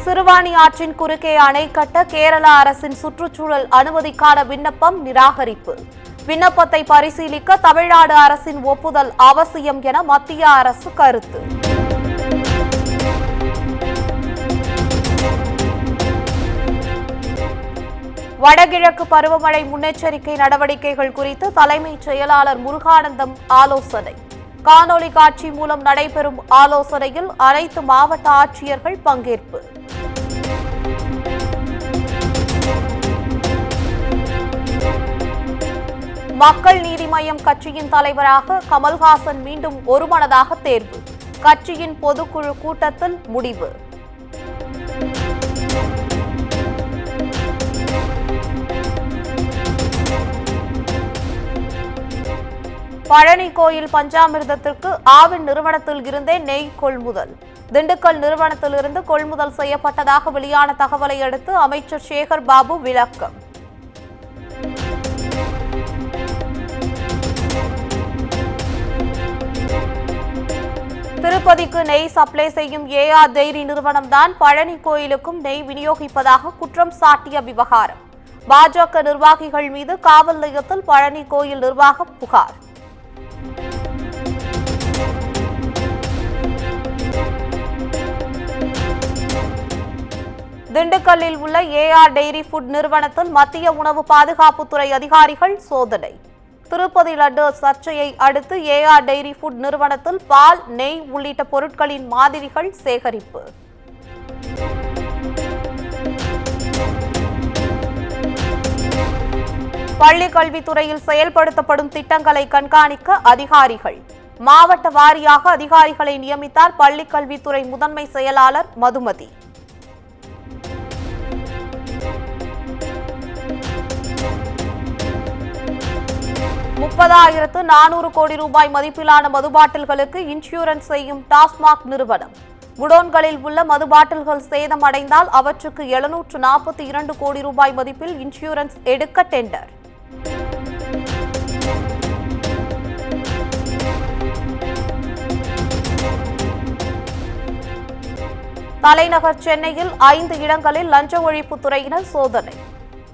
சிறுவாணி ஆற்றின் குறுக்கே அணை கட்ட கேரள அரசின் சுற்றுச்சூழல் அனுமதிக்கான விண்ணப்பம் நிராகரிப்பு. விண்ணப்பத்தை பரிசீலிக்க தமிழ்நாடு அரசின் ஒப்புதல் அவசியம் என மத்திய அரசு கருத்து. வடகிழக்கு பருவமழை முன்னெச்சரிக்கை நடவடிக்கைகள் குறித்து தலைமைச் செயலாளர் முருகானந்தம் ஆலோசனை. காணொலி காட்சி மூலம் நடைபெறும் ஆலோசனையில் அனைத்து மாவட்ட ஆட்சியர்கள் பங்கேற்பு. மக்கள் நீதி மய்யம் கட்சியின் தலைவராக கமல்ஹாசன் மீண்டும் ஒருமனதாக தேர்வு. கட்சியின் பொதுக்குழு கூட்டத்தில் முடிவு. பழனி கோயில் பஞ்சாமிர்தத்திற்கு ஆவின் நிறுவனத்தில் இருந்தே நெய் கொள்முதல். திண்டுக்கல் நிறுவனத்திலிருந்து கொள்முதல் செய்யப்பட்டதாக வெளியான தகவலை அடுத்து அமைச்சர் சேகர் பாபு விளக்கம். திருப்பதிக்கு நெய் சப்ளை செய்யும் ஏஆர் டெய்ரி நிறுவனம்தான் பழனி கோயிலுக்கும் நெய் விநியோகிப்பதாக குற்றம் சாட்டிய விவகாரம். பாஜக நிர்வாகிகள் மீது காவல் நிலையத்தில் பழனி கோயில் நிர்வாகம் புகார். திண்டுக்கல்லில் உள்ள ஏஆர் டெய்ரி ஃபுட் நிறுவனத்தில் மத்திய உணவு பாதுகாப்புத்துறை அதிகாரிகள் சோதனை. திருப்பதி லட்டு சர்ச்சையை அடுத்து ஏஆர் டெய்ரி ஃபுட் நிறுவனத்தில் பால், நெய் உள்ளிட்ட பொருட்களின் மாதிரிகள் சேகரிப்பு. பள்ளிக் கல்வித்துறையில் செயல்படுத்தப்படும் திட்டங்களை கண்காணிக்க அதிகாரிகள். மாவட்ட வாரியாக அதிகாரிகளை நியமித்தார் பள்ளிக் கல்வித்துறை முதன்மை செயலாளர் மதுமதி. $30,400 கோடி மதிப்பிலான மதுபாட்டில்களுக்கு இன்சூரன்ஸ் செய்யும் டாஸ்மாக் நிறுவனம். குடோன்களில் உள்ள மதுபாட்டில்கள் சேதமடைந்தால் அவற்றுக்கு $742 கோடி மதிப்பில் இன்சூரன்ஸ் எடுக்க டெண்டர். தலைநகர் சென்னையில் 5 இடங்களில் லஞ்ச ஒழிப்புத்துறையினர் சோதனை.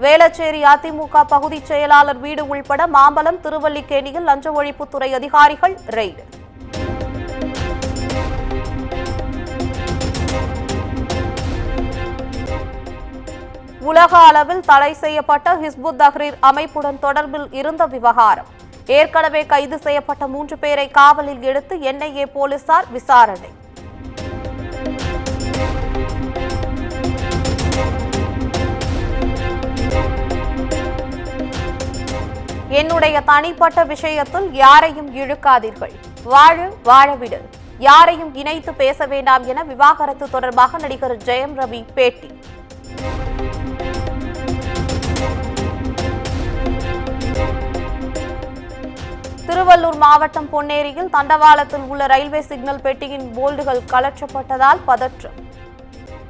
வேளச்சேரி அதிமுக பகுதி செயலாளர் வீடு உள்பட மாம்பலம், திருவல்லிக்கேணியில் லஞ்ச ஒழிப்புத்துறை அதிகாரிகள் ரெய்டு. உலக அளவில் தடை செய்யப்பட்ட ஹிஸ்புத் தஹ்ரீர் அமைப்புடன் தொடர்பில் இருந்த விவகாரம். ஏற்கனவே கைது செய்யப்பட்ட 3 பேரை காவலில் எடுத்து என்ஐஏ போலீசார் விசாரணை. என்னுடைய தனிப்பட்ட விஷயத்தில் யாரையும் இழுக்காதீர்கள், வாழவிடு, யாரையும் இணைத்து பேச வேண்டாம் என விவாகரத்து தொடர்பாக நடிகர் ஜெயம் ரவி பேட்டி. திருவள்ளூர் மாவட்டம் பொன்னேரியில் தண்டவாளத்தில் உள்ள ரயில்வே சிக்னல் பெட்டியின் போல்டுகள் கலற்றப்பட்டதால் பதற்றம்.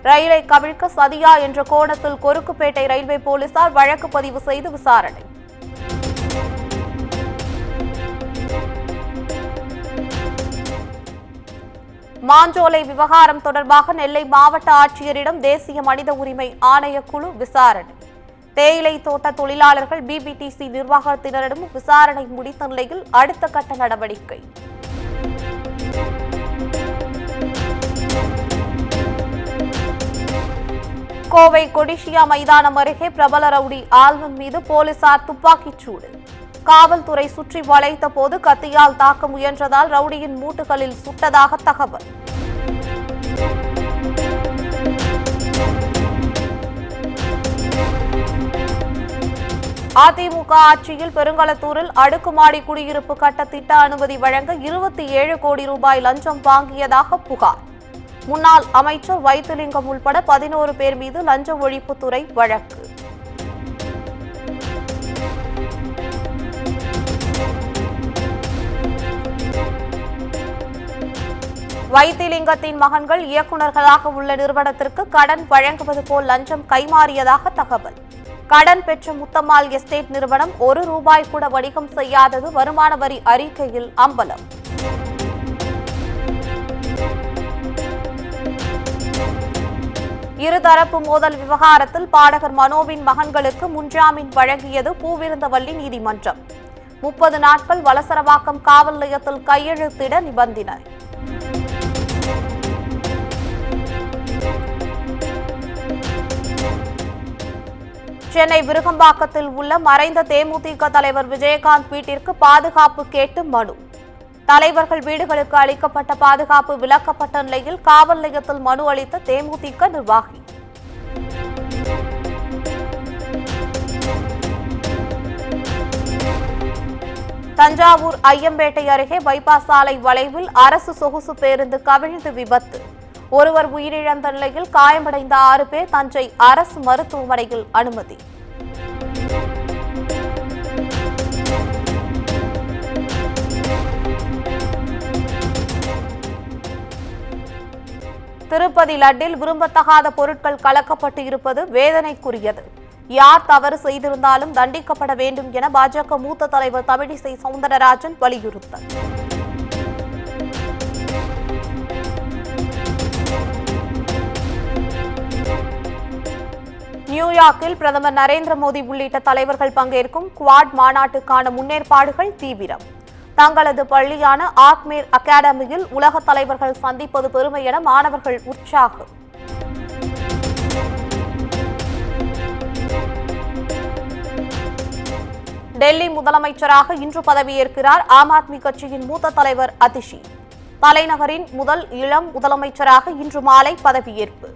ரயிலை கவிழ்க்க சதியா என்ற கோணத்தில் கொருக்குப்பேட்டை ரயில்வே போலீசார் வழக்கு பதிவு செய்து விசாரணை. மாஞ்சோலை விவகாரம் தொடர்பாக நெல்லை மாவட்ட ஆட்சியரிடம் தேசிய மனித உரிமை ஆணையக்குழு விசாரணை. தேயிலை தோட்ட தொழிலாளர்கள் பிபிடிசி நிர்வாகத்தினரிடம் விசாரணை முடித்த நிலையில் அடுத்த கட்ட நடவடிக்கை. கோவை கொடிஷியா மைதானம் அருகே பிரபல ரவுடி ஆல்வன் மீது போலீசார் துப்பாக்கிச் சூடு. காவல்துறை சுற்றி வளைத்த போது கத்தியால் தாக்க முயன்றதால் ரவுடியின் மூட்டுகளில் சுட்டதாக தகவல். அதிமுக ஆட்சியில் பெருங்களத்தூரில் அடுக்குமாடி குடியிருப்பு கட்ட திட்ட அனுமதி வழங்க 27 கோடி லஞ்சம் வாங்கியதாக புகார். முன்னாள் அமைச்சர் வைத்திலிங்கம் உள்பட 11 பேர் மீது லஞ்ச ஒழிப்புத்துறை வழக்கு. வைத்திலிங்கத்தின் மகன்கள் இயக்குநர்களாக உள்ள நிறுவனத்திற்கு கடன் வழங்குவது போல் லஞ்சம் கைமாறியதாக தகவல். கடன் பெற்ற முத்தம்மாள் எஸ்டேட் நிறுவனம் ₹1 கூட வணிகம் செய்யாதது வருமான வரி அறிக்கையில் அம்பலம். இருதரப்பு மோதல் விவகாரத்தில் பாடகர் மனோவின் மகன்களுக்கு முன்ஜாமீன் வழங்கியது பூவிருந்தவல்லி நீதிமன்றம். 30 நாட்கள் வலசரவாக்கம் காவல் நிலையத்தில் கையெழுத்திட நிபந்தனை. சென்னை விருகம்பாக்கத்தில் உள்ள மறைந்த தேமுதிக தலைவர் விஜயகாந்த் வீட்டிற்கு பாதுகாப்பு கேட்டு மனு. தலைவர்கள் வீடுகளுக்கு அளிக்கப்பட்ட பாதுகாப்பு விலக்கப்பட்ட நிலையில் காவல் நிலையத்தில் மனு அளித்த தேமுதிக நிர்வாகி. தஞ்சாவூர் ஐயம்பேட்டை அருகே பைபாஸ் சாலை வளைவில் அரசு சொகுசு பேருந்து கவிழ்ந்து விபத்து. ஒருவர் உயிரிழந்த நிலையில் காயமடைந்த 6 பேர் தஞ்சை அரசு மருத்துவமனையில் அனுமதி. திருப்பதி லட்டில் விரும்பத்தகாத பொருட்கள் கலக்கப்பட்டு இருப்பது வேதனைக்குரியது. யார் தவறு செய்திருந்தாலும் தண்டிக்கப்பட வேண்டும் என பாஜக மூத்த தலைவர் தமிழிசை சவுந்தரராஜன் வலியுறுத்தல். நியூயார்க்கில் பிரதமர் நரேந்திர மோடி உள்ளிட்ட தலைவர்கள் பங்கேற்கும் குவாட் மாநாட்டுக்கான முன்னேற்பாடுகள் தீவிரம். தங்களது பள்ளியான ஆக்மேர் அகாடமியில் உலக தலைவர்கள் சந்திப்பது பெருமை என மாணவர்கள் உற்சாகம். டெல்லி முதலமைச்சராக இன்று பதவியேற்கிறார் ஆம் ஆத்மி கட்சியின் மூத்த தலைவர் அதிஷி. தலைநகரின் முதல் இளம் முதலமைச்சராக இன்று மாலை பதவியேற்பு.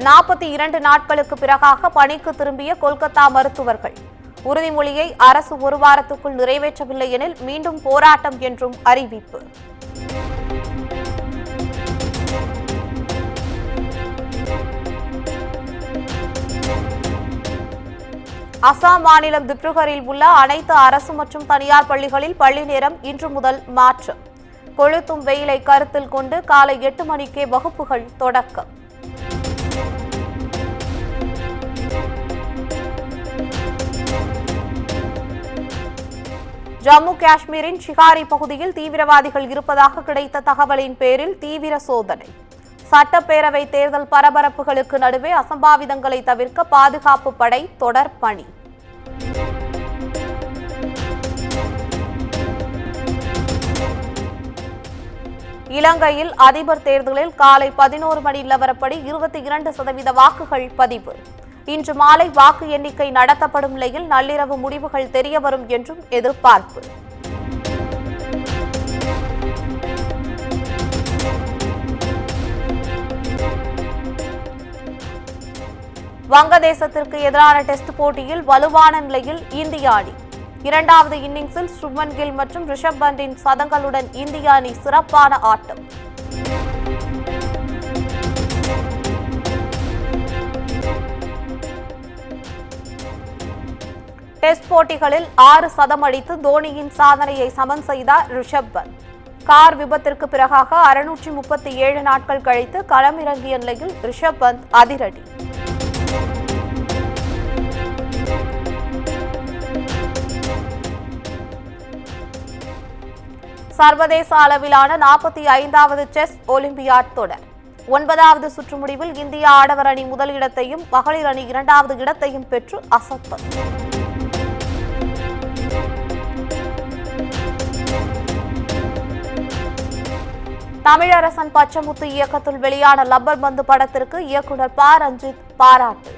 நாற்பத்தி 2 நாட்களுக்கு பிறகாக பணிக்கு திரும்பிய கொல்கத்தா மருத்துவர்கள். உறுதிமொழியை அரசு ஒரு வாரத்துக்குள் நிறைவேற்றவில்லை எனில் மீண்டும் போராட்டம் என்றும் அறிவிப்பு. அசாம் மாநிலம் திப்ருகரில் உள்ள அனைத்து அரசு மற்றும் தனியார் பள்ளிகளில் பள்ளி நேரம் இன்று முதல் மாற்றம். கொளுத்தும் வெயிலை கருத்தில் கொண்டு காலை 8 மணிக்கே வகுப்புகள் தொடக்கம். ஜம்மு காஷ்மீரின் ஷிகாரி பகுதியில் தீவிரவாதிகள் இருப்பதாக கிடைத்த தகவலின் பேரில் தீவிர சோதனை. சட்டப்பேரவை தேர்தல் பரபரப்புகளுக்கு நடுவே அசம்பாவிதங்களை தவிர்க்க பாதுகாப்பு படை தொடர் பணி. இலங்கையில் அதிபர் தேர்தலில் காலை 11 மணி நிலவரப்படி 22% வாக்குகள் பதிவு. இன்று மாலை வாக்கு எண்ணிக்கை நடத்தப்படும் நிலையில் நள்ளிரவு முடிவுகள் தெரியவரும் என்றும் எதிர்பார்ப்பு. வங்கதேசத்திற்கு எதிரான டெஸ்ட் போட்டியில் வலுவான நிலையில் இந்திய அணி. 2வது இன்னிங்ஸில் சுப்மன் கில் மற்றும் ரிஷப் பண்டின் சதங்களுடன் இந்திய அணி சிறப்பான ஆட்டம். டெஸ்ட் போட்டிகளில் 6 சதம் அடித்து தோனியின் சாதனையை சமன் செய்தார் ரிஷப் பந்த். கார் விபத்திற்கு பிறகாக 637 நாட்கள் கழித்து களமிறங்கிய நிலையில் ரிஷப் பந்த் அதிரடி. சர்வதேச அளவிலான 45வது செஸ் ஒலிம்பியாட் தொடர். 9வது சுற்று முடிவில் இந்திய ஆடவர் அணி முதல் இடத்தையும் மகளிர் அணி 2வது இடத்தையும் பெற்று அசத்தல். தமிழரசன் பச்சமுத்து இயக்கத்தில் வெளியான லப்பர் பந்து படத்திற்கு இயக்குனர் ப. ரஞ்சித் பாராட்டு.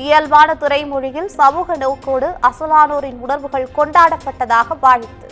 இயல்பான திரைமொழியில் சமூக நோக்கோடு அசலானோரின் உணர்வுகள் கொண்டாடப்பட்டதாக வாழ்த்து.